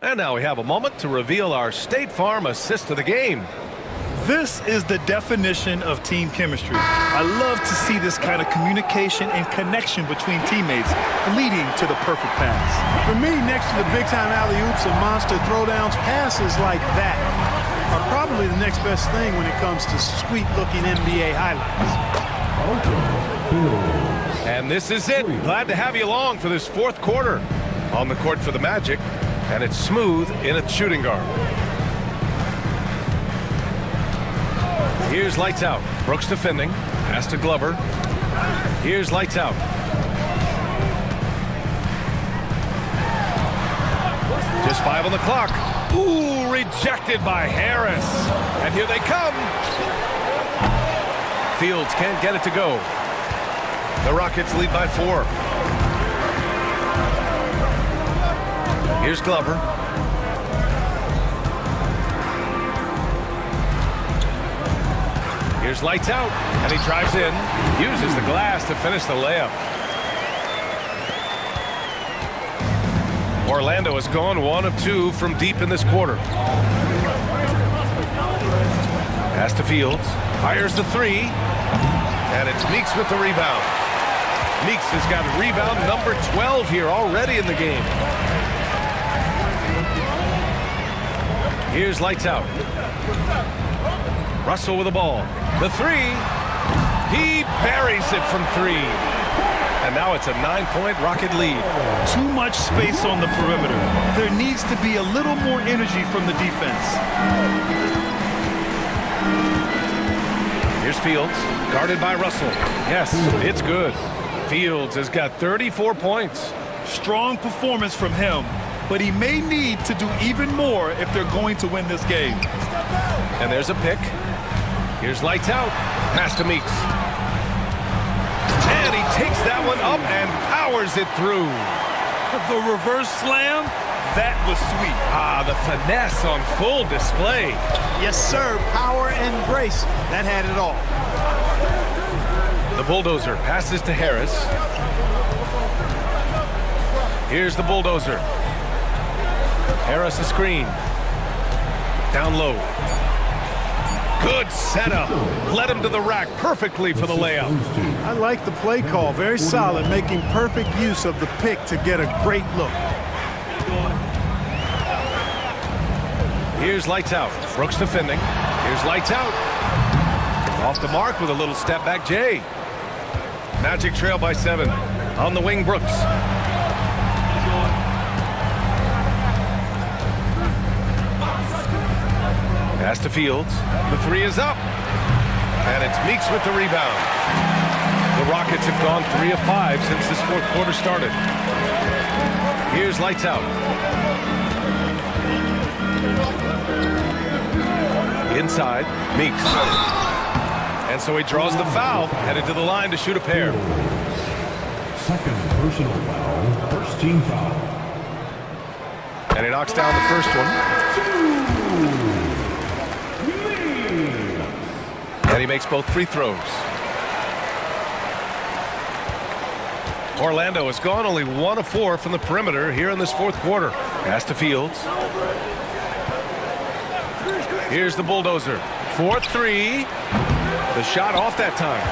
And now we have a moment to reveal our State Farm assist of the game. This is the definition of team chemistry. I love to see this kind of communication and connection between teammates leading to the perfect pass. For me, next to the big-time alley-oops and monster throwdowns, passes like that are probably the next best thing when it comes to sweet-looking NBA highlights. And this is it. Glad to have you along for this fourth quarter. On the court for the Magic, and it's Smooth in its shooting guard. Here's lights out. Brooks defending. Pass to Glover. Here's lights out. Just 5 on the clock. Ooh, rejected by Harris. And here they come. Fields can't get it to go. The Rockets lead by 4. Here's Glover. Here's lights out, and he drives in, uses the glass to finish the layup. Orlando has gone 1 of 2 from deep in this quarter. Pass to Fields, fires the 3, and it's Meeks with the rebound. Meeks has got rebound number 12 here already in the game. Here's lights out. Russell with the ball. The 3. He buries it from 3. And now it's a 9-point Rocket lead. Too much space on the perimeter. There needs to be a little more energy from the defense. Here's Fields, guarded by Russell. Yes, it's good. Fields has got 34 points. Strong performance from him, but he may need to do even more if they're going to win this game. And there's a pick. Here's lights out. Pass to Meeks. And he takes that one up and powers it through. The reverse slam, that was sweet. Ah, the finesse on full display. Yes, sir. Power and grace. That had it all. The bulldozer passes to Harris. Here's the bulldozer. Harris a screen. Down low. Good setup. Led him to the rack perfectly for the layup. I like the play call. Very solid, making perfect use of the pick to get a great look. Here's lights out. Brooks defending. Here's lights out. Off the mark with a little step back Jay. Magic trail by 7. On the wing, Brooks. Pass to Fields. The 3 is up. And it's Meeks with the rebound. The Rockets have gone 3 of 5 since this fourth quarter started. Here's lights out. Inside, Meeks. And so he draws the foul, headed to the line to shoot a pair. Second personal foul, first team foul. And he knocks down the first one. And he makes both free throws. Orlando has gone only 1 of 4 from the perimeter here in this fourth quarter. Pass to Fields. Here's the bulldozer. 4-3. The shot off that time.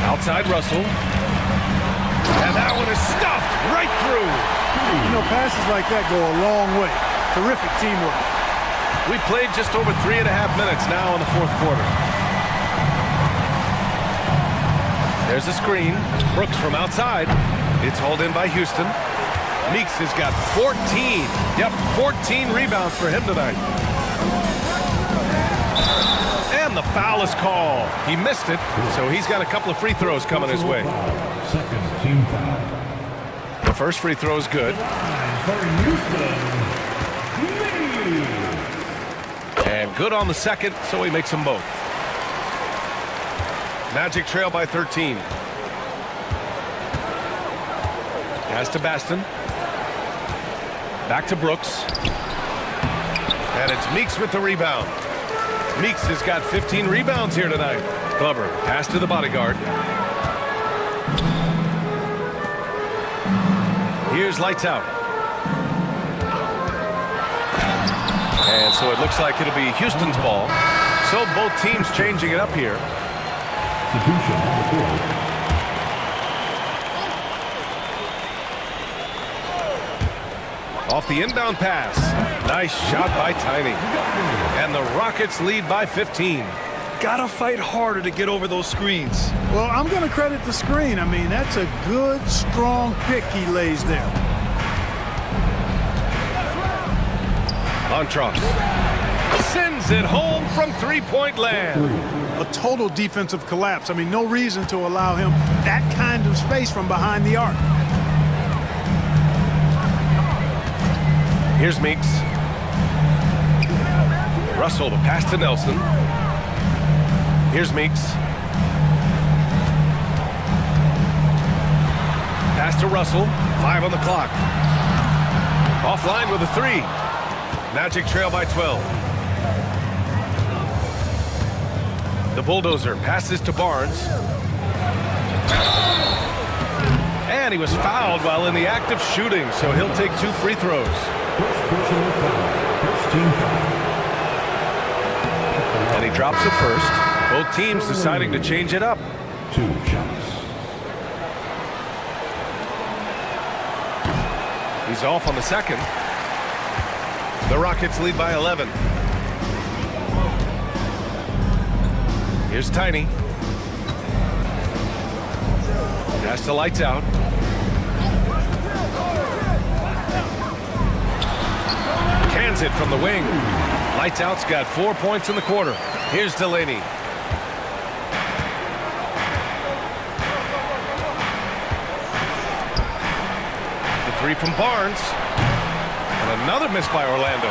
Outside Russell. And that one is stuffed right through. You know, passes like that go a long way. Terrific teamwork. We played just over 3.5 minutes now in the fourth quarter. There's a screen. Brooks from outside. It's hauled in by Houston. Meeks has got 14. Yep, 14 rebounds for him tonight. And the foul is called. He missed it, so he's got a couple of free throws coming his way. Second team foul. The first free throw is good. And good on the second, so he makes them both. Magic trail by 13. Pass to Baston. Back to Brooks. And it's Meeks with the rebound. Meeks has got 15 rebounds here tonight. Glover, pass to the bodyguard. Here's lights out. And so it looks like it'll be Houston's ball. So both teams changing it up here. Substitution on the court. Off the inbound pass. Nice shot by Tiny. And the Rockets lead by 15. Gotta fight harder to get over those screens. Well, I'm going to credit the screen. I mean, that's a good, strong pick he lays there. Montross sends it home from three-point land. A total defensive collapse. I mean, no reason to allow him that kind of space from behind the arc. Here's Meeks. Russell, the pass to Nelson. Here's Meeks. Pass to Russell. 5 on the clock. Offline with a 3. Magic trail by 12. The bulldozer passes to Barnes. And he was fouled while in the act of shooting, so he'll take 2 free throws. First personal foul, first team foul. And he drops it first. Both teams deciding to change it up. 2 shots. He's off on the second. The Rockets lead by 11. Here's Tiny. Pass to Lights Out. Cans it from the wing. Lights Out's got 4 points in the quarter. Here's Delaney. The three from Barnes. And another miss by Orlando.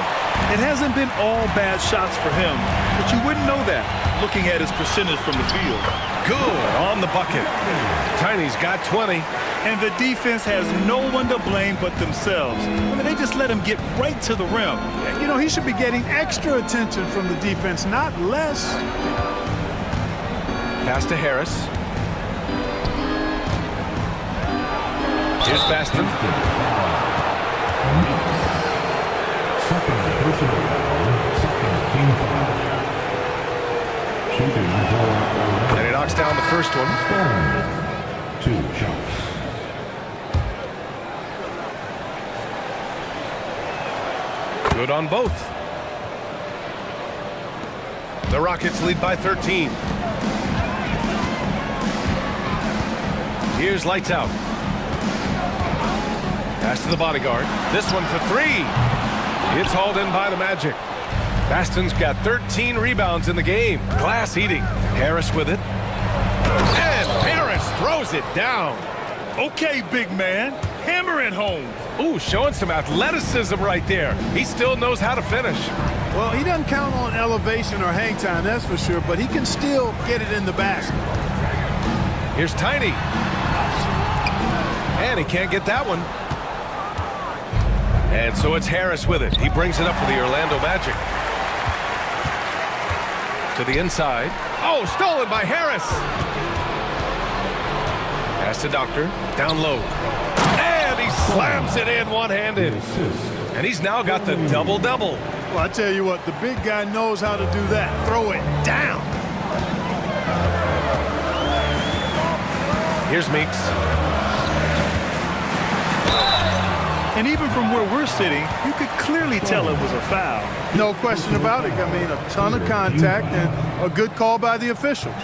It hasn't been all bad shots for him, but you wouldn't know that looking at his percentage from the field. Good on the bucket. Tiny's got 20. And the defense has no one to blame but themselves. I mean, they just let him get right to the rim. You know, he should be getting extra attention from the defense, not less. Pass to Harris. Here's Baston. Second personal foul. Second team foul. Shooting for And he knocks down the first one. Stone. 2 shots. Good on both. The Rockets lead by 13. Here's Lights Out. Pass to the bodyguard. This one for 3. It's hauled in by the Magic. Baston's got 13 rebounds in the game. Glass eating. Harris with it. And Harris throws it down. Okay, big man, hammer it home. Ooh, showing some athleticism right there. He still knows how to finish. Well, he doesn't count on elevation or hang time, that's for sure, but he can still get it in the basket. Here's Tiny. And he can't get that one. And so it's Harris with it. He brings it up for the Orlando Magic. To the inside. Oh, stolen by Harris. Pass to Doctor. Down low. And he slams it in one-handed. And he's now got the double-double. Well, I tell you what, the big guy knows how to do that. Throw it down. Here's Meeks. And even from where we're sitting, you could clearly tell it was a foul. No question about it. I mean, a ton of contact and a good call by the officials.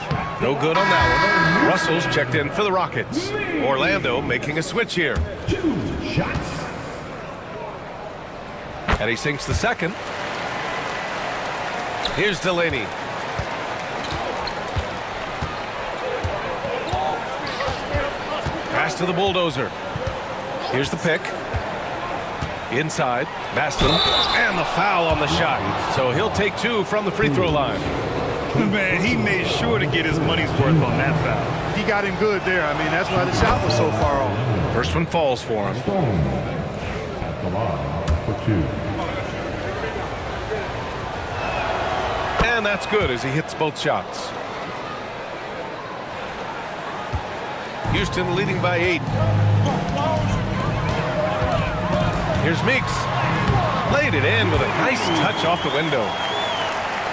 No good on that one. Russell's checked in for the Rockets. Orlando making a switch here. 2 shots. And he sinks the second. Here's Delaney. Pass to the bulldozer. Here's the pick. Inside, Baston, and the foul on the shot. So he'll take 2 from the free throw line. Man, he made sure to get his money's worth on that foul. He got him good there. I mean, that's why the shot was so far off. First one falls for him. Stone. At the line for 2. And that's good as he hits both shots. Houston leading by 8. Here's Meeks. Laid it in with a nice touch off the window.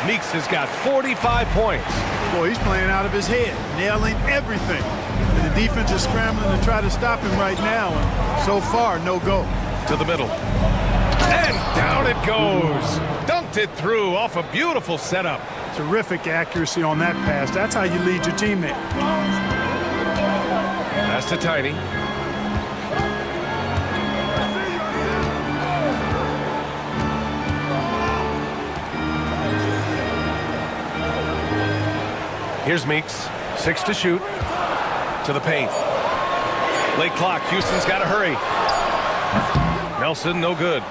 Meeks has got 45 points. Boy, he's playing out of his head, nailing everything. And the defense is scrambling to try to stop him right now. And so far, no go. To the middle. And down it goes. Dunked it through off a beautiful setup. Terrific accuracy on that pass. That's how you lead your teammate. Pass to Tiny. Here's Meeks. 6 to shoot. To the paint. Late clock. Houston's got to hurry. Nelson, no good.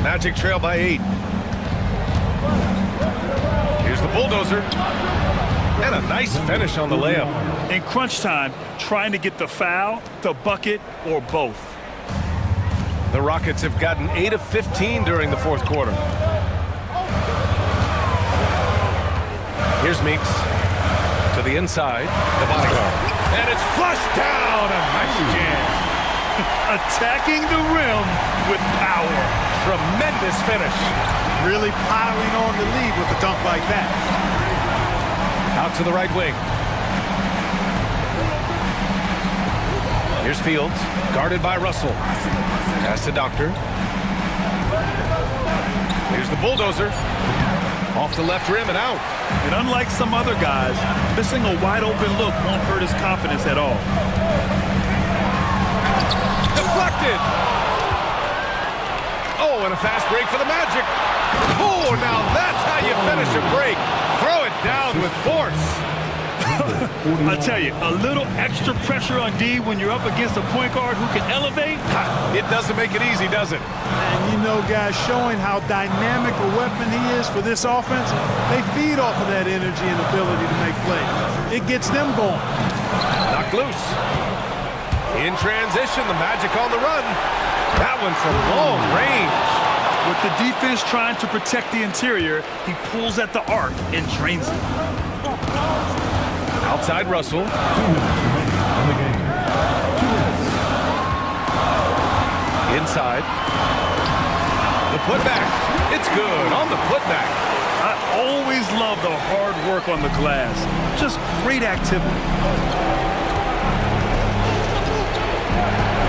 Magic trail by 8. Here's the bulldozer. And a nice finish on the layup. In crunch time, trying to get the foul, the bucket, or both. The Rockets have gotten 8 of 15 during the fourth quarter. Here's Meeks. To the inside, the bodyguard. And it's flushed down. A nice jam. Attacking the rim with power. Tremendous finish. Really piling on the lead with a dunk like that. Out to the right wing. Here's Fields, guarded by Russell. Pass to Doctor. Here's the bulldozer. Off the left rim and out. And unlike some other guys, missing a wide open look won't hurt his confidence at all. deflected. Oh, and a fast break for the Magic. Oh, now that's how you finish a break. Throw it down with force. I tell you, a little extra pressure on D when you're up against a point guard who can elevate. It doesn't make it easy, does it? And you know, guys, showing how dynamic a weapon he is for this offense, they feed off of that energy and ability to make plays. It gets them going. Knocked loose. In transition, the Magic on the run. That one from long range. With the defense trying to protect the interior, he pulls at the arc and drains it. Outside Russell. 2 minutes remaining on the game. 2 minutes. Inside. The putback. It's good on the putback. I always love the hard work on the glass. Just great activity.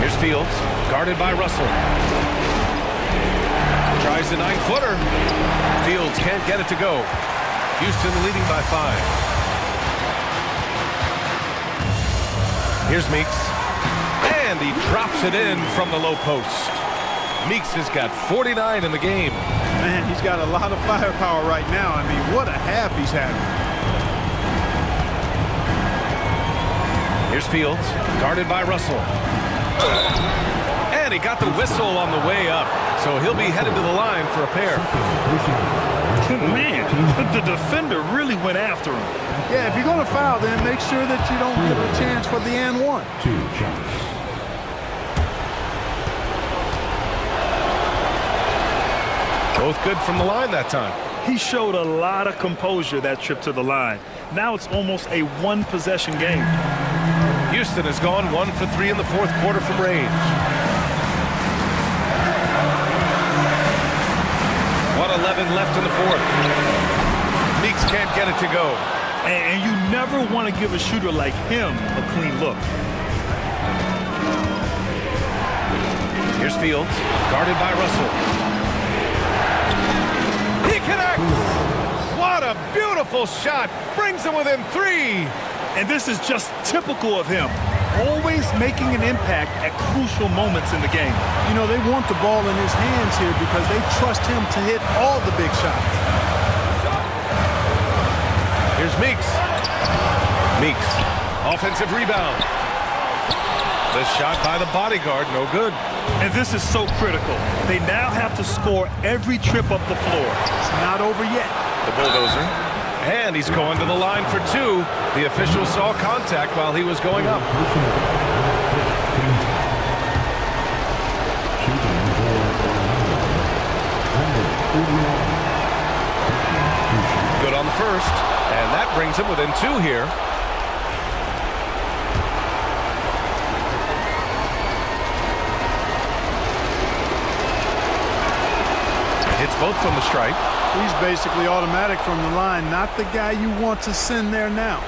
Here's Fields, guarded by Russell. Tries the 9-footer. Fields can't get it to go. Houston leading by 5. Here's Meeks. And he drops it in from the low post. Meeks has got 49 in the game. Man, he's got a lot of firepower right now. I mean, what a half he's having. Here's Fields, guarded by Russell. And he got the whistle on the way up. So he'll be headed to the line for a pair. Man, the defender really went after him. Yeah, if you're going to foul, then make sure that you don't give a chance for the and one. 2 shots. Both good from the line that time. He showed a lot of composure that trip to the line. Now it's almost a one-possession game. Houston has gone 1 for 3 in the fourth quarter from range. 1:11 left in the fourth. Meeks can't get it to go. And you never want to give a shooter like him a clean look. Here's Fields, guarded by Russell. He connects! What a beautiful shot! Brings him within 3. And this is just typical of him. Always making an impact at crucial moments in the game. You know, they want the ball in his hands here because they trust him to hit all the big shots. Here's Meeks. Meeks, offensive rebound. The shot by the bodyguard, no good. And this is so critical. They now have to score every trip up the floor. It's not over yet. The bulldozer. And he's going to the line for 2. The official saw contact while he was going up. Good on the first. And that brings him within 2 here. Hits both from the stripe. He's basically automatic from the line, not the guy you want to send there now.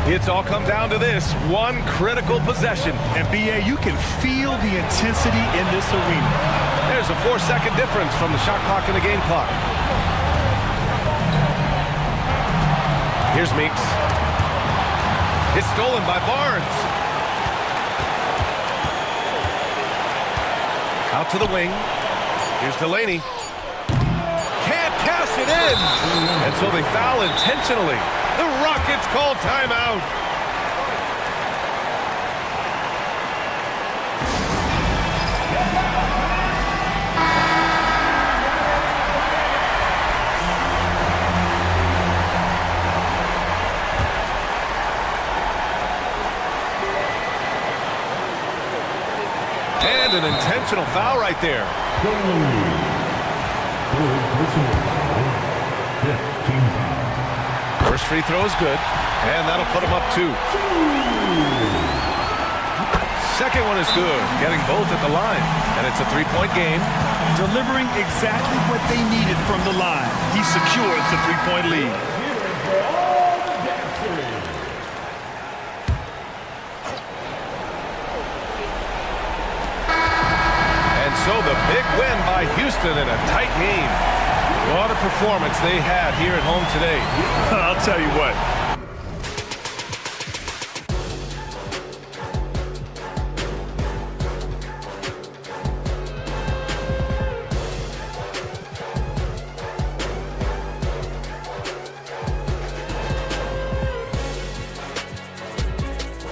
It's all come down to this one critical possession. And B.A., you can feel the intensity in this arena. There's a 4-second difference from the shot clock and the game clock. Here's Meeks. It's stolen by Barnes. Out to the wing. Here's Delaney. Can't cash it in. And so they foul intentionally. The Rockets call timeout. And an intentional foul right there. First free throw is good, and that'll put him up 2. Second one is good, getting both at the line, and it's a 3-point game. Delivering exactly what they needed from the line. He secures the 3-point lead. So the big win by Houston in a tight game. What a performance they had here at home today. I'll tell you what,